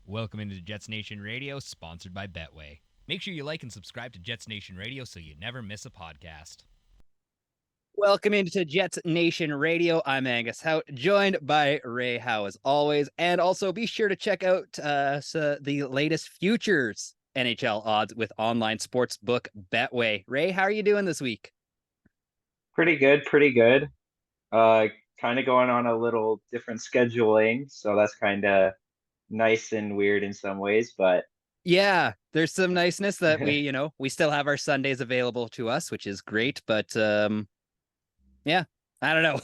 Welcome into Jets Nation Radio, sponsored by Betway. Make sure you like and subscribe to Jets Nation Radio so you never miss a podcast. Welcome into Jets Nation Radio. I'm Angus Hout, joined by Ray Howe as always. And also be sure to check out the latest futures NHL odds with online sportsbook Betway. Ray, how are you doing this week? Pretty good, pretty good. Uh, Kind of going on a little different scheduling, so that's kind of nice and weird in some ways, but Yeah, there's some niceness that we still have our Sundays available to us, which is great. But yeah, I don't know.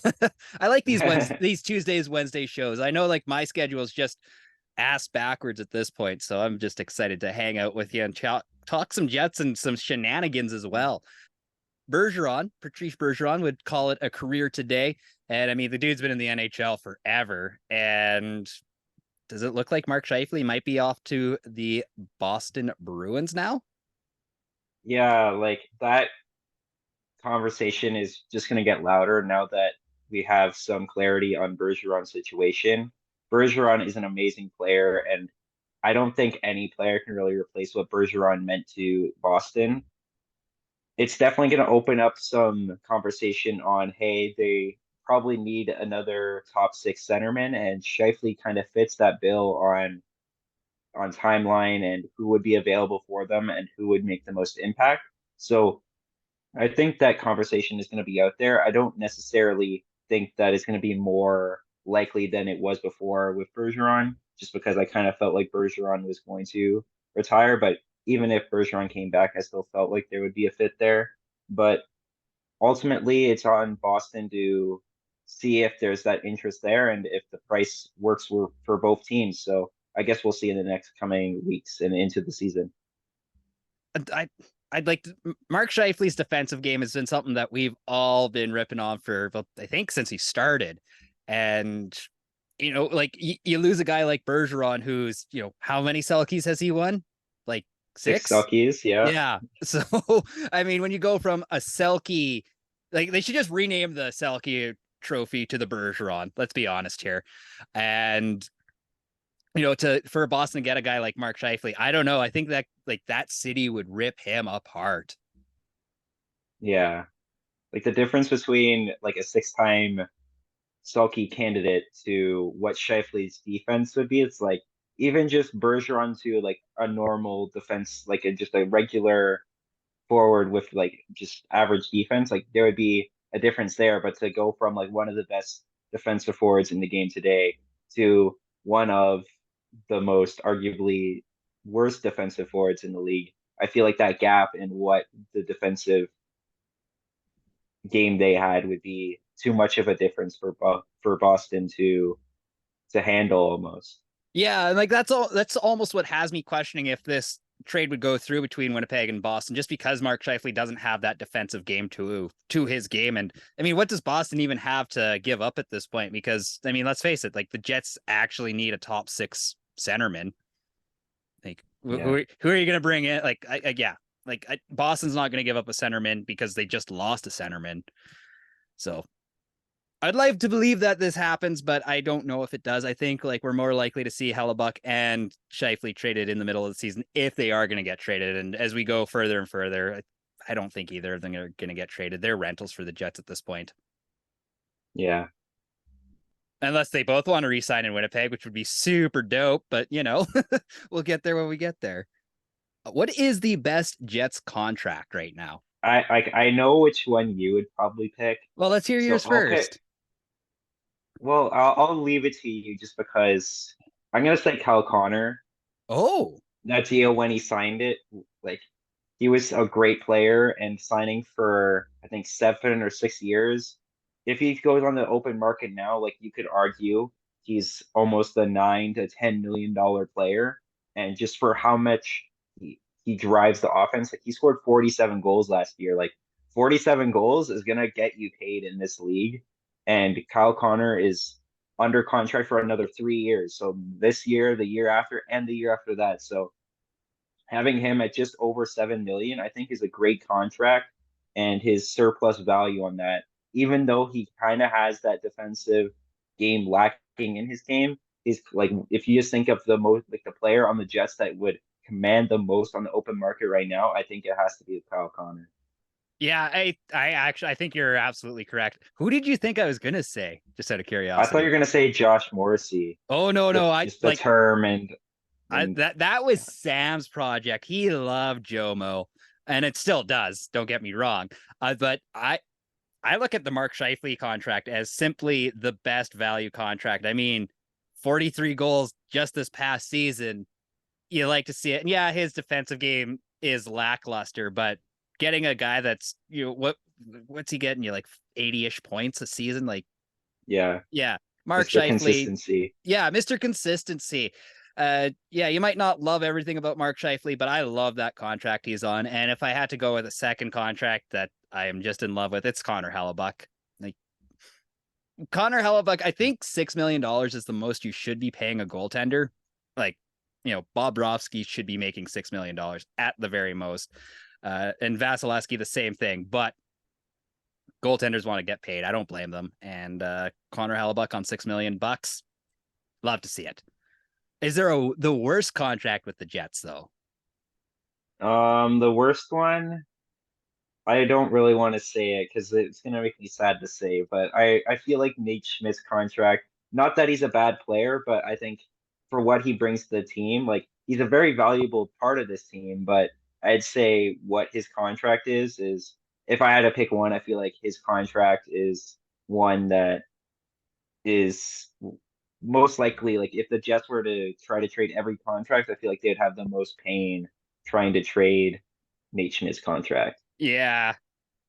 I like these Tuesdays, Wednesday shows. I know like my schedule is just ass backwards at this point, so I'm just excited to hang out with you and talk some Jets and some shenanigans as well. Patrice Bergeron would call it a career today. And I mean, the dude's been in the NHL forever. And does it look like Mark Scheifele might be off to the Boston Bruins now? yeah, like that conversation is just going to get louder now that we have some clarity on Bergeron's situation. Bergeron is an amazing player, and I don't think any player can really replace what Bergeron meant to Boston. It's definitely going to open up some conversation on, hey, they probably need another top six centerman, and Scheifele kind of fits that bill on timeline and who would be available for them and who would make the most impact. So I think that conversation is going to be out there. I don't necessarily think that it's going to be more likely than it was before with Bergeron, just because I kind of felt like Bergeron was going to retire. But even if Bergeron came back, I still felt like there would be a fit there. But ultimately, it's on Boston to see if there's that interest there and if the price works for both teams. So I guess we'll see in the next coming weeks and into the season. I I'd like to, Mark Scheifele's defensive game has been something that we've all been ripping on for, well, I think since he started. And like you lose a guy like Bergeron, who's how many Selkies has he won? Like Six six? Selkies, yeah. Yeah. So I mean, when you go from a Selkie, like they should just rename the Selkie trophy to the Bergeron. Let's be honest here. And to for Boston to get a guy like Mark Scheifele, I don't know. I think that like that city would rip him apart. Yeah. Like the difference between like a six-time Selkie candidate to what Scheifele's defense would be, it's like even just Bergeron to like a normal defense, like just a regular forward with like just average defense, like there would be a difference there. But to go from like one of the best defensive forwards in the game today to one of the most arguably worst defensive forwards in the league, I feel like that gap in what the defensive game they had would be too much of a difference for Boston to handle almost. Yeah, and like that's almost what has me questioning if this trade would go through between Winnipeg and Boston, just because Mark Scheifele doesn't have that defensive game to his game. And I mean, what does Boston even have to give up at this point? Because I mean, let's face it, like the Jets actually need a top six centerman. Like Yeah. who are you going to bring in? Yeah, Boston's not going to give up a centerman because they just lost a centerman. So I'd like to believe that this happens, but I don't know if it does. I think like we're more likely to see Hellebuck and Scheifele traded in the middle of the season if they are going to get traded. And as we go further and further, I don't think either of them are going to get traded. They're rentals for the Jets at this point, Yeah. unless they both want to re-sign in Winnipeg, which would be super dope. But we'll get there when we get there. What is the best Jets contract right now? I know which one you would probably pick. Well, let's hear So yours first. I'll leave it to you just because I'm gonna say Kyle Connor. Oh, That deal when he signed it, like he was a great player and signing for I think 7 or 6 years. If he goes on the open market now, like you could argue he's almost a $9 to $10 million player. And just for how much he drives the offense, like he scored 47 goals last year. Like 47 goals is gonna get you paid in this league. And Kyle Connor is under contract for another 3 years. So this year, the year after, and the year after that. So having him at just over 7 million, I think is a great contract and his surplus value on that, even though he kind of has that defensive game lacking in his game, is like if you just think of the most like the player on the Jets that would command the most on the open market right now, I think it has to be Kyle Connor. Yeah, I actually I think you're absolutely correct. Who did you think I was gonna say? Just out of I thought you curiosity. were gonna say Josh Morrissey Oh no, with I just the like term and that was Sam's project. He loved Jomo, and it still does. Don't get me wrong. But I look at the Mark Scheifele contract as simply the best value contract. I mean, 43 goals just this past season. You like to see it. And yeah, his defensive game is lackluster, but getting a guy that's what's he getting you like 80-ish points a season? Like, yeah, yeah, Mark Mr. Scheifele, Consistency. yeah, Mr. Consistency. Yeah, you might not love everything about Mark Scheifele, but I love that contract he's on. And if I had to go with a second contract that I am just in love with, it's Connor Hellebuck. Like Connor Hellebuck, I think $6 million is the most you should be paying a goaltender. Like, Bobrovsky should be making $6 million at the very most. And Vasilevsky, the same thing. But goaltenders want to get paid. I don't blame them. And Connor Hellebuck on $6 million, love to see it. Is there the worst contract with the Jets though? The worst one, I don't really want to say it because it's gonna make me sad to say, but I feel like Nate Schmidt's contract, not that he's a bad player, but I think for what he brings to the team, like he's a very valuable part of this team, but I'd say what his contract is if I had to pick one, I feel like his contract is one that is most likely like if the Jets were to try to trade every contract, I feel like they'd have the most pain trying to trade Nate Schmidt's contract. Yeah.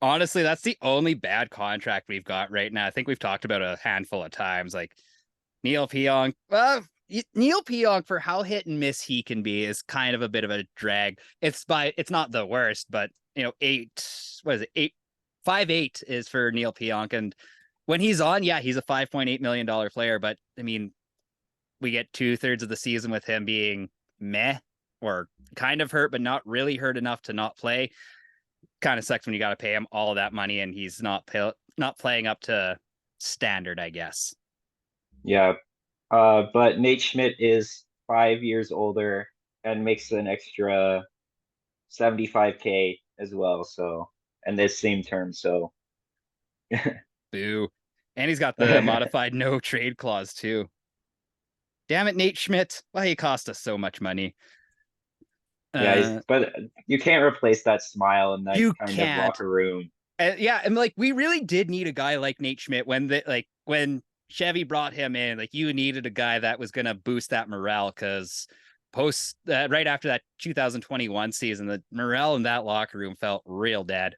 Honestly, that's the only bad contract we've got right now. I think we've talked about a handful of times. Like Neil Pionk. Neil Pionk, for how hit and miss he can be, is kind of a bit of a drag. It's not the worst, but what is it? 5'8" is for Neil Pionk. And when he's on, yeah, he's a $5.8 million player. But I mean, we get 2/3 of the season with him being meh or kind of hurt, but not really hurt enough to not play. Kind of sucks when you got to pay him all that money and he's not playing up to standard, I guess. Yeah. But Nate Schmidt is 5 years older and makes an extra 75K as well. So, and this same term. So, Boo. And he's got the modified no trade clause too. Damn it, Nate Schmidt. Why you cost us so much money? yeah, but you can't replace that smile and that You kind of can't. locker room. Yeah, and like we really did need a guy like Nate Schmidt when Chevy brought him in. Like you needed a guy that was going to boost that morale because right after that 2021 season, the morale in that locker room felt real dead.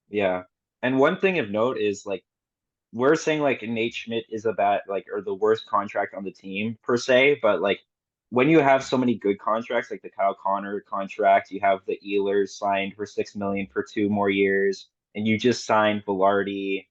Yeah. And one thing of note is like we're saying like Nate Schmidt is a bad like or the worst contract on the team per se, but like when you have so many good contracts like the Kyle Connor contract, you have the Ehlers signed for 6 million for 2 more years, and you just signed Velarde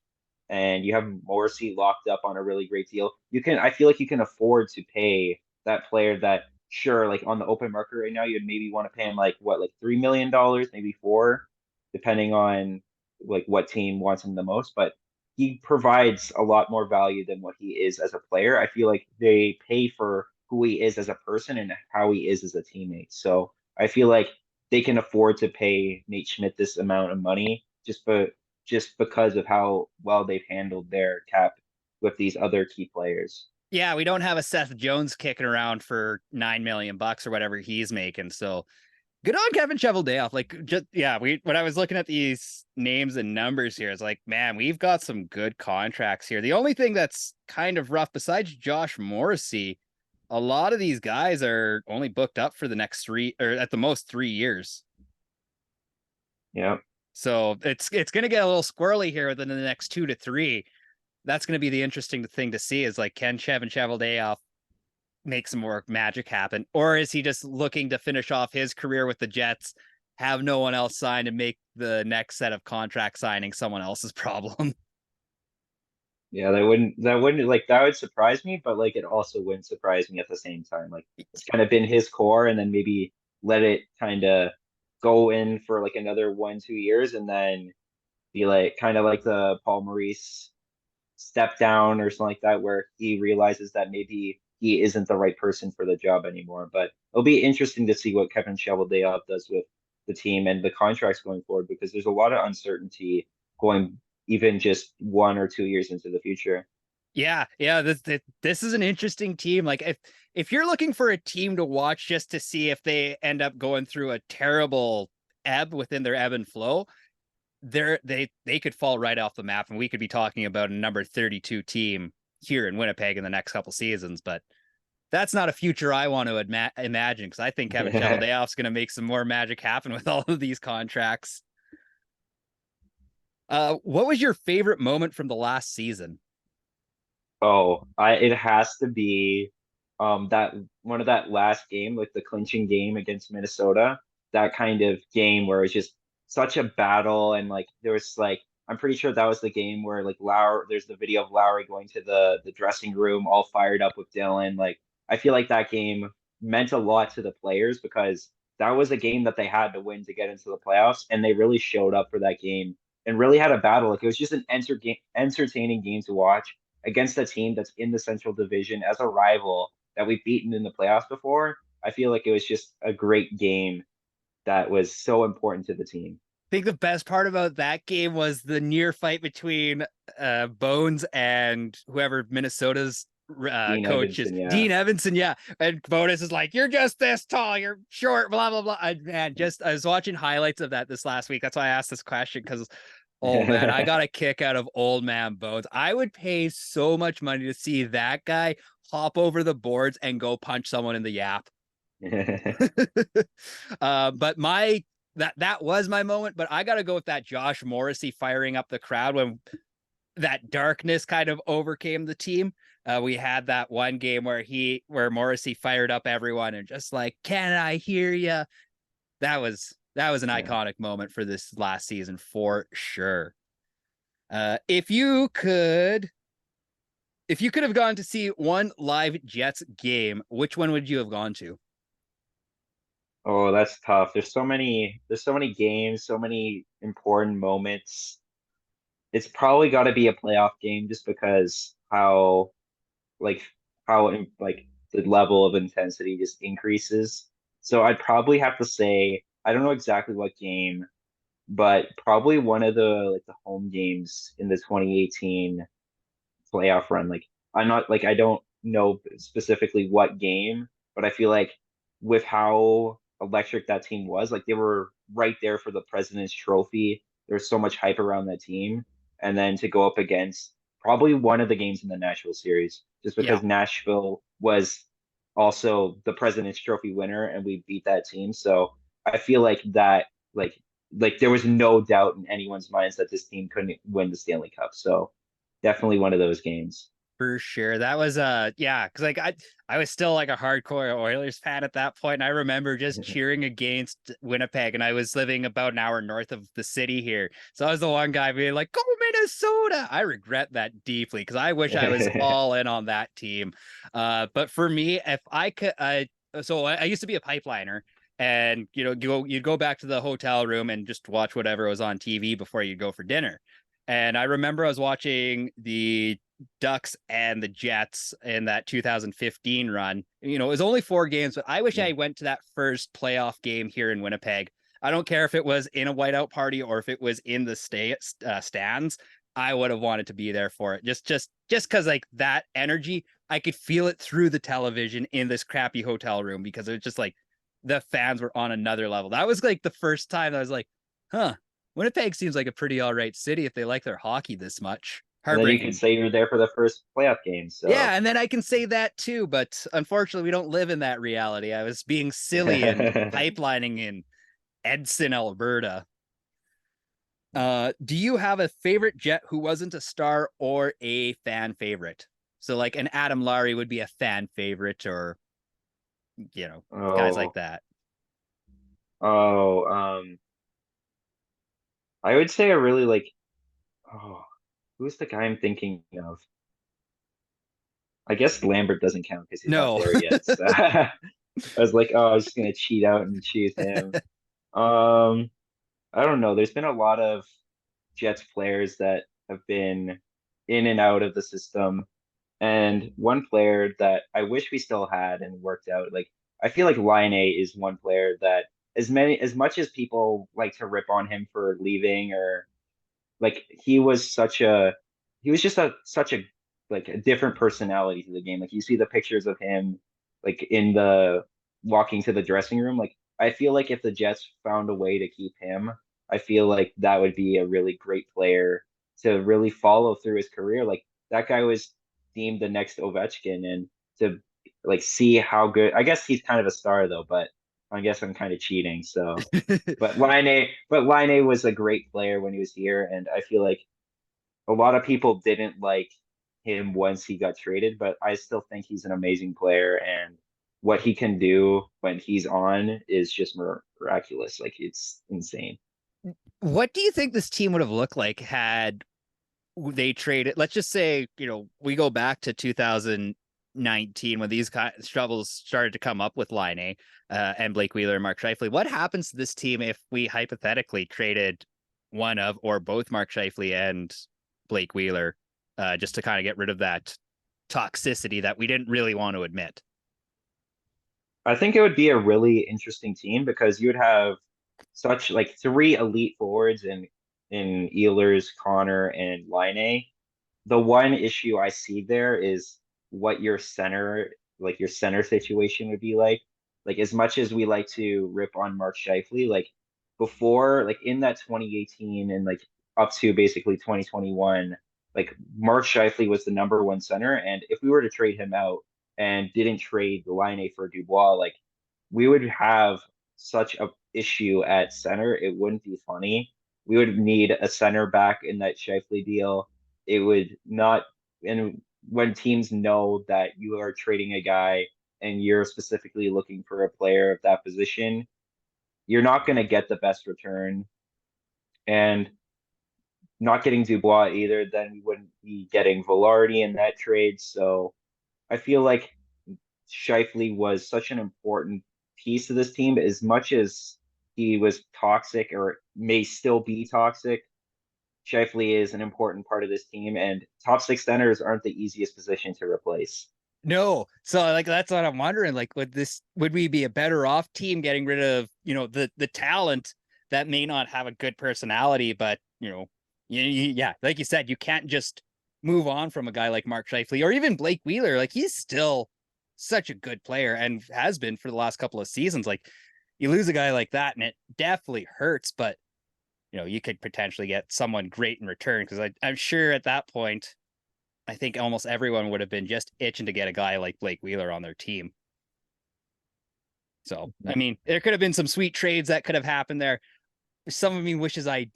and you have Morrissey locked up on a really great deal. I feel like you can afford to pay that player that sure, like on the open market right now, you'd maybe want to pay him like what, like $3 million, maybe four, depending on like what team wants him the most. But he provides a lot more value than what he is as a player. I feel like they pay for who he is as a person and how he is as a teammate. So I feel like they can afford to pay Nate Schmidt this amount of money just because of how well they've handled their cap with these other key players. Yeah, we don't have a Seth Jones kicking around for $9 million or whatever he's making. So good on Kevin Cheveldayoff. Like, just yeah, when I was looking at these names and numbers here, it's like, man, we've got some good contracts here. The only thing that's kind of rough, besides Josh Morrissey, a lot of these guys are only booked up for the next 3 or at the most 3 years. Yeah. So it's gonna get a little squirrely here within the next 2 to 3. That's gonna be the interesting thing to see is like, can Kevin Cheveldayoff make some more magic happen? Or is he just looking to finish off his career with the Jets, have no one else sign, and make the next set of contract signing someone else's problem? Yeah, that wouldn't like that would surprise me, but like it also wouldn't surprise me at the same time. Like it's kind of been his core and then maybe let it kind of go in for like another 1, 2 years and then be like kind of like the Paul Maurice step down or something like that, where he realizes that maybe he isn't the right person for the job anymore. But it'll be interesting to see what Kevin Cheveldayoff does with the team and the contracts going forward, because there's a lot of uncertainty going even just 1 or 2 years into the future. Yeah. This is an interesting team. Like if you're looking for a team to watch just to see if they end up going through a terrible ebb within their ebb and flow, they could fall right off the map, and we could be talking about a number 32 team here in Winnipeg in the next couple seasons. But that's not a future I want to imagine, because I think Kevin Cheveldayoff's going to make some more magic happen with all of these contracts. What was your favorite moment from the last season? Oh, it has to be that one of that last game, like the clinching game against Minnesota, that kind of game where it's just such a battle, and like there was like I'm pretty sure that was the game where like Lowry, there's the video of Lowry going to the dressing room all fired up with Dylan. Like I feel like that game meant a lot to the players, because that was a game that they had to win to get into the playoffs, and they really showed up for that game and really had a battle. Like it was just an entertaining game to watch against a team that's in the Central Division as a rival that we've beaten in the playoffs before. I feel like it was just a great game that was so important to the team. I think the best part about that game was the near fight between Bones and whoever Minnesota's Dean coach is, Evanson, yeah. Dean Evanson. Yeah, and Bonus is like, "You're just this tall, you're short, blah blah blah." I was watching highlights of that this last week. That's why I asked this question, because oh man, I got a kick out of old man Bones. I would pay so much money to see that guy hop over the boards and go punch someone in the yap. But that was my moment. But I got to go with that Josh Morrissey firing up the crowd when that darkness kind of overcame the team. We had that one game where Morrissey fired up everyone and just like, "Can I hear you?" That was an iconic moment for this last season for sure. If you could have gone to see one live Jets game, which one would you have gone to? Oh, that's tough. There's so many games, so many important moments. It's probably got to be a playoff game, just because like like the level of intensity just increases. So I'd probably have to say I don't know exactly what game, but probably one of the home games in the 2018 playoff run. Like I'm not like I don't know specifically what game, but I feel like with how electric that team was, like they were right there for the President's Trophy. There's so much hype around that team, and then to go up against probably one of the games in the Nashville series, just Yeah, because Nashville was also the President's Trophy winner, and we beat that team. So I feel like that like there was no doubt in anyone's minds that this team couldn't win the Stanley Cup. So definitely one of those games. for sure. That was yeah, because like I was still like a hardcore Oilers fan at that point. And I remember just cheering against Winnipeg, and I was living about an hour north of the city here. So I was the one guy being like, "Go Minnesota!" I regret that deeply, because I wish I was all in on that team. But for me, if I could, so I used to be a pipeliner. And you'd go back to the hotel room and just watch whatever was on TV before you go for dinner. And I remember I was watching the Ducks and the Jets in that 2015 run. It was only 4 games, but I wish I went to that first playoff game here in Winnipeg. I don't care if it was in a whiteout party or if it was in the stands. I would have wanted to be there for it. Just because like that energy, I could feel it through the television in this crappy hotel room, because it was just like the fans were on another level. That was like the first time I was like, huh, Winnipeg seems like a pretty all right city if they like their hockey this much. And then you can Heartbreaking. say you're there for the first playoff game. Yeah, So and then I can say that too, but unfortunately, we don't live in that reality. I was being silly and pipelining in Edson, Alberta. Do you have a favorite Jet who wasn't a star or a fan favorite? So, like an Adam Lowry would be a fan favorite, or guys like oh that. oh I would say I really like oh who's the guy I'm thinking of? I guess Lambert doesn't count because he's not No. there yet. So I was like, oh, I was just gonna cheat out and choose him. Um, I don't know. There's been a lot of Jets players that have been in and out of the system, And one player that I wish we still had and worked out, like I feel like Line A is one player that as much as people like to rip on him for leaving or like he was just such a like a different personality to the game. Like you see the pictures of him like in the walking to the dressing room. Like I feel like if the Jets found a way to keep him, I feel like that would be a really great player to really follow through his career. Like that guy was deemed the next Ovechkin, and to like see how good. I guess he's kind of a star though, but I guess I'm kind of cheating. So but Line A was a great player when he was here, and I feel like a lot of people didn't like him once he got traded, but I still think he's an amazing player, and what he can do when he's on is just miraculous. Like it's insane. What do you think this team would have looked like had they traded? Let's just say, we go back to 2019 when these troubles started to come up with Line A and Blake Wheeler and Mark Scheifele. What happens to this team if we hypothetically traded one of or both Mark Scheifele and Blake Wheeler just to kind of get rid of that toxicity that we didn't really want to admit? I think it would be a really interesting team because you would have such like three elite forwards in Ehlers, Connor, and Line. The one issue I see there is what your center situation would be like. Like as much as we like to rip on Mark Scheifele, like before, like in that 2018 and like up to basically 2021, like Mark Scheifele was the number one center, and if we were to trade him out and didn't trade the line for Dubois, like we would have such a issue at center. It wouldn't be funny. We would need a center back in that Scheifele deal. It would not, and when teams know that you are trading a guy and you're specifically looking for a player of that position, you're not going to get the best return. And not getting Dubois either, then we wouldn't be getting Velarde in that trade. So I feel like Scheifele was such an important piece of this team, as much as he was toxic or may still be toxic. Scheifele is an important part of this team, and top six centers aren't the easiest position to replace. No. So like that's what I'm wondering. Like, would we be a better off team getting rid of, the talent that may not have a good personality, but yeah, like you said, you can't just move on from a guy like Mark Scheifele or even Blake Wheeler. Like he's still such a good player and has been for the last couple of seasons. Like you lose a guy like that and it definitely hurts, but you could potentially get someone great in return because I'm sure at that point I think almost everyone would have been just itching to get a guy like Blake Wheeler on their team. So, I mean, there could have been some sweet trades that could have happened there. Some of me wishes I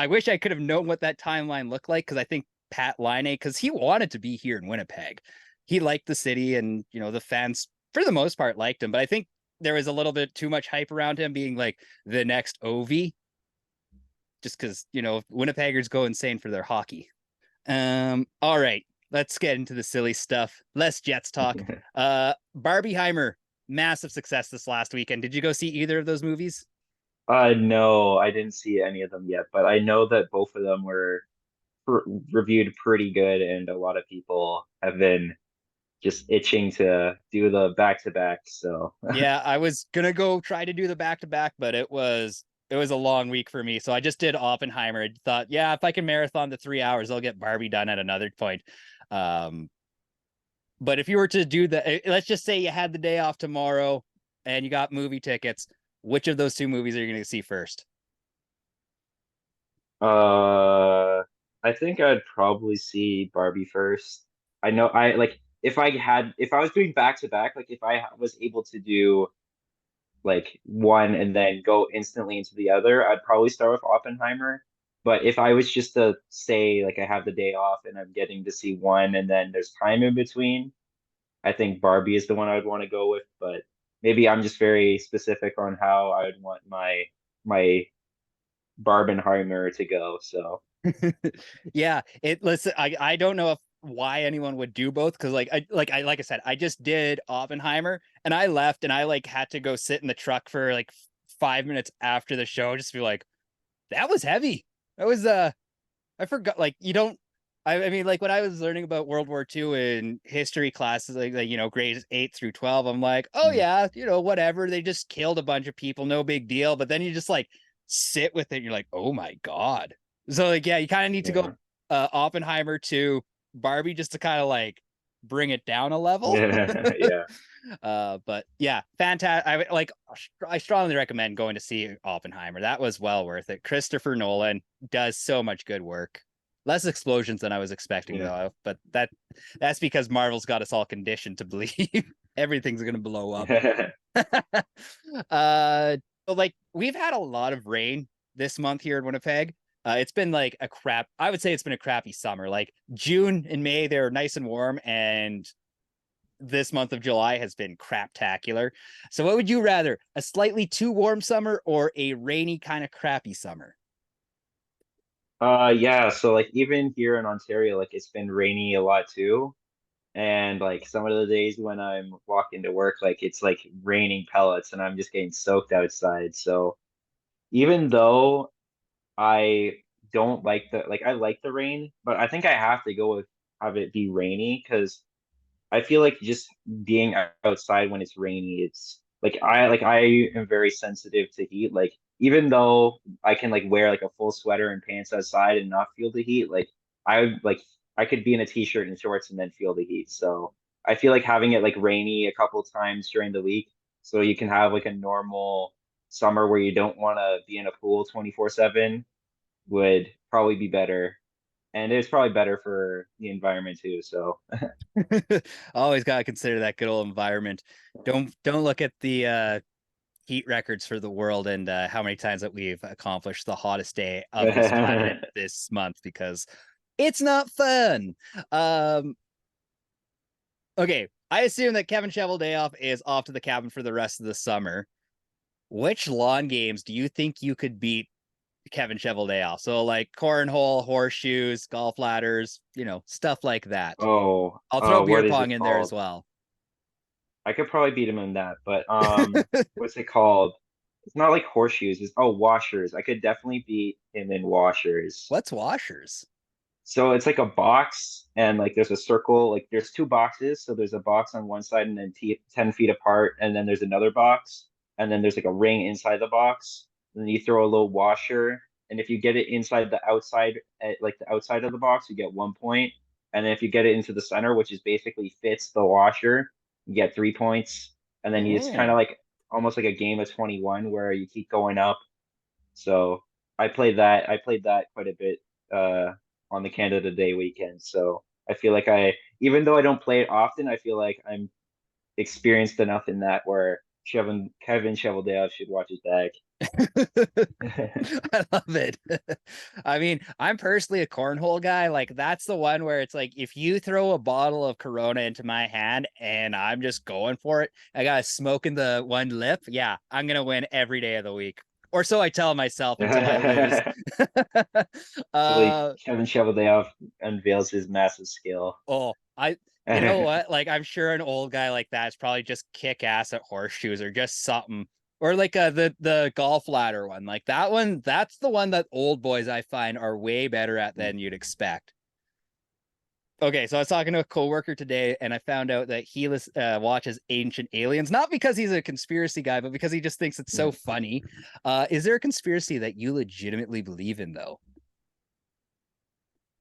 wish I could have known what that timeline looked like because I think Pat Line, because he wanted to be here in Winnipeg. He liked the city and, the fans for the most part liked him, but I think there was a little bit too much hype around him being like the next Ovi just because, Winnipeggers go insane for their hockey. All right, let's get into the silly stuff. Less Jets talk. Barbieheimer, massive success this last weekend. Did you go see either of those movies? No, I didn't see any of them yet, but I know that both of them were reviewed pretty good, and a lot of people have been just itching to do the back to back. So Yeah, I was gonna go try to do the back to back, but it was a long week for me. So I just did Oppenheimer. I thought, yeah, if I can marathon the 3 hours, I'll get Barbie done at another point. Um, but if you were to do let's just say you had the day off tomorrow and you got movie tickets, which of those two movies are you going to see first? Uh, I think I'd probably see Barbie first. I know I like if I was doing back to back, like if I was able to do like one and then go instantly into the other, I'd probably start with Oppenheimer. But if I was just to say like I have the day off and I'm getting to see one and then there's time in between, I think Barbie is the one I would want to go with. But maybe I'm just very specific on how I would want my Barbenheimer to go. So. Yeah, listen, I don't know if why anyone would do both because like I said, I just did Oppenheimer and I left and I like had to go sit in the truck for like 5 minutes after the show just to be like, that was heavy. That was I forgot like you don't I mean, like when I was learning about World War II in history classes, like you know, grades 8 through 12, I'm like, oh Mm. yeah, you know, whatever. They just killed a bunch of people, no big deal. But then you just like sit with it. And you're like, oh my God. So like, yeah, you kind of need to go Yeah. Oppenheimer to Barbie just to kind of like bring it down a level. Yeah. But yeah, fantastic. I strongly recommend going to see Oppenheimer. That was well worth it. Christopher Nolan does so much good work. Less explosions than I was expecting Yeah. though, but that's because Marvel's got us all conditioned to believe everything's gonna blow up. But like we've had a lot of rain this month here in Winnipeg. It's been like I would say it's been a crappy summer. Like June and May, they're nice and warm, and this month of July has been craptacular. So what would you rather? A slightly too warm summer or a rainy kind of crappy summer? Yeah, so like even here in Ontario, like it's been rainy a lot too. And like some of the days when I'm walking to work, like it's like raining pellets and I'm just getting soaked outside. So even though I don't like I like the rain, but I think I have to go with have it be rainy because I feel like just being outside when it's rainy, it's like I am very sensitive to heat. Like even though I can like wear like a full sweater and pants outside and not feel the heat, like I could be in a t-shirt and shorts and then feel the heat. So I feel like having it like rainy a couple times during the week so you can have like a normal summer where you don't want to be in a pool 24/7 would probably be better. And it's probably better for the environment too. So Always got to consider that good old environment. Don't look at the heat records for the world and how many times that we've accomplished the hottest day of this planet this month because it's not fun. Um, okay, I assume that Kevin Shoveldayoff is off to the cabin for the rest of the summer. Which lawn games do you think you could beat Kevin Shoveldayoff? So like cornhole, horseshoes, golf ladders, you know, stuff like that. I'll throw beer What is it pong in there as called? well. I could probably beat him in that, but what's it called? It's not like horseshoes. It's washers. I could definitely beat him in washers. What's washers? So it's like a box, and like there's a circle. Like there's two boxes. So there's a box on one side, and then t 10 feet apart, and then there's another box, and then there's like a ring inside the box. And then you throw a little washer, and if you get it inside the outside, like the outside of the box, you get 1 point. And then if you get it into the center, which is basically fits the washer, you get 3 points. And then you just kind of Oh. like almost like a game of 21 where you keep going up. So I played that. I played that quite a bit on the Canada Day weekend. So I feel like even though I don't play it often, I feel like I'm experienced enough in that where Kevin Shoveldale should watch his back. I love it. I mean, I'm personally a cornhole guy. Like that's the one where it's like if you throw a bottle of Corona into my hand and I'm just going for it, I got a smoke in the one lip. Yeah, I'm gonna win every day of the week. Or so I tell myself until I lose. Till uh Kevin Shoveldale unveils his massive skill. oh, you know what? Like I'm sure an old guy like that is probably just kick ass at horseshoes or just something. Or like the golf ladder one. Like that one, that's the one that old boys I find are way better at than you'd expect. Okay, so I was talking to a coworker today, and I found out that he watches Ancient Aliens, not because he's a conspiracy guy, but because he just thinks it's so funny. Is there a conspiracy that you legitimately believe in, though?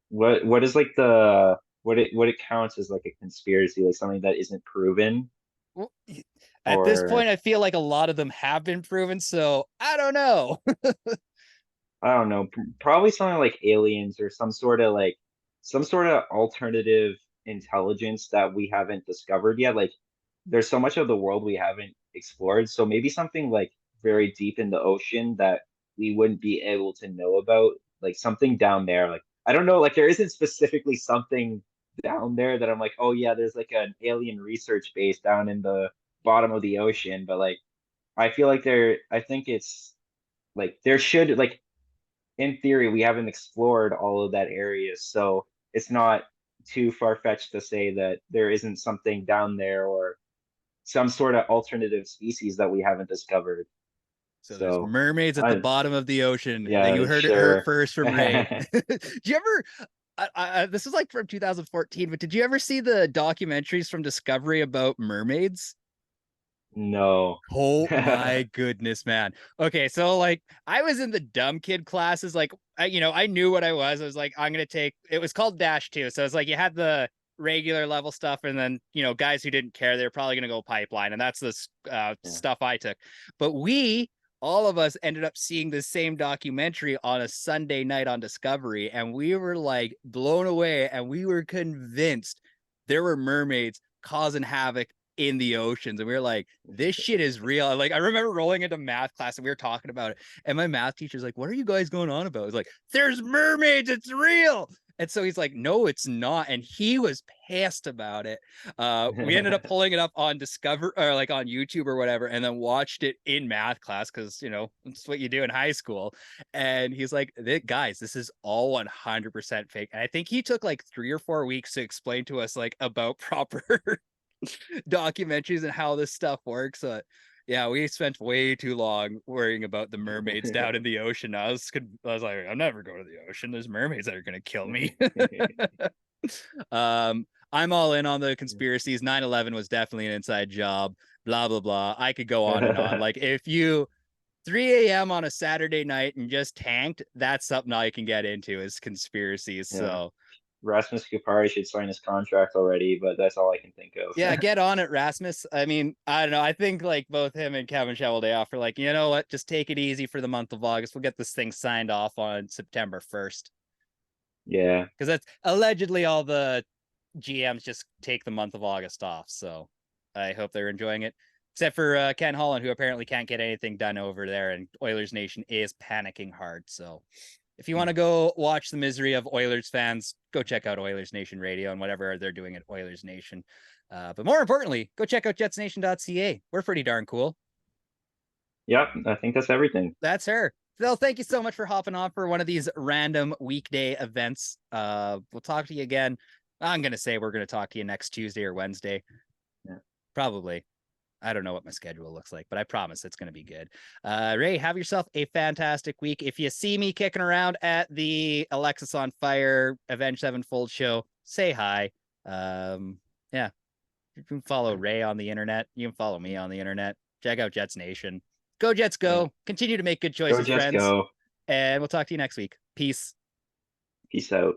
What is like what it counts as like a conspiracy, like something that isn't proven, Well, at this point, or I feel like a lot of them have been proven, so I don't know. I don't know, probably something like aliens or some sort of alternative intelligence that we haven't discovered yet. Like there's so much of the world we haven't explored, so maybe something like very deep in the ocean that we wouldn't be able to know about, like something down there. Like I don't know, like there isn't specifically something down there that I'm like, oh yeah, there's like an alien research base down in the bottom of the ocean, but like I feel like I think it's like there should like in theory, we haven't explored all of that area, so it's not too far-fetched to say that there isn't something down there or some sort of alternative species that we haven't discovered. So there's So, mermaids at the I bottom of the ocean. yeah, You heard it her sure. first from Ray. Do you ever? this is like from 2014, but did you ever see the documentaries from Discovery about mermaids? No. Oh my goodness, man. Okay, so like I was in the dumb kid classes, like I knew what I was. I was like, I'm gonna take it was called Dash 2. So it's like you had the regular level stuff, and then guys who didn't care, they're probably gonna go pipeline, and that's the Yeah. stuff I took. But all of us ended up seeing the same documentary on a Sunday night on Discovery, and we were like blown away, and we were convinced there were mermaids causing havoc in the oceans, and we were like, this shit is real. Like I remember rolling into math class and we were talking about it, and my math teacher's like, what are you guys going on about? It's like, there's mermaids, it's real. And so he's like, no, it's not. And he was pissed about it. We ended up pulling it up on Discover or like on YouTube or whatever, and then watched it in math class because it's what you do in high school. And he's like, guys, this is all 100% fake. And I think he took like 3 or 4 weeks to explain to us like about proper documentaries and how this stuff works. Yeah, we spent way too long worrying about the mermaids down in the ocean. I was like, I'm never going to the ocean. There's mermaids that are gonna kill me. I'm all in on the conspiracies. 9/11 was definitely an inside job. Blah blah blah. I could go on and on. Like if you 3 a.m. on a Saturday night and just tanked, that's something I can get into is conspiracies. Yeah. So Rasmus Kupari should sign his contract already, but that's all I can think of. yeah, get on it, Rasmus. I mean, I don't know. I think like both him and Kevin Cheveldayoff are like, you know what? Just take it easy for the month of August. We'll get this thing signed off on September 1st. Yeah. Because that's allegedly all the GMs just take the month of August off. So I hope they're enjoying it. Except for Ken Holland, who apparently can't get anything done over there, and Oilers Nation is panicking hard. So if you want to go watch the misery of Oilers fans, go check out Oilers Nation Radio and whatever they're doing at Oilers Nation. But more importantly, go check out jetsnation.ca. We're pretty darn cool. Yep, I think that's everything. That's her. Phil, thank you so much for hopping on for one of these random weekday events. We'll talk to you again. I'm going to say we're going to talk to you next Tuesday or Wednesday. Yeah. Probably. I don't know what my schedule looks like, but I promise it's going to be good. Ray, have yourself a fantastic week. If you see me kicking around at the Alexis on Fire Avenged Sevenfold show, say hi. Yeah, you can follow Ray on the internet. You can follow me on the internet. Check out Jets Nation. Go Jets, go. Yeah. Continue to make good choices, Go Jets, friends. go. And we'll talk to you next week. Peace. Peace out.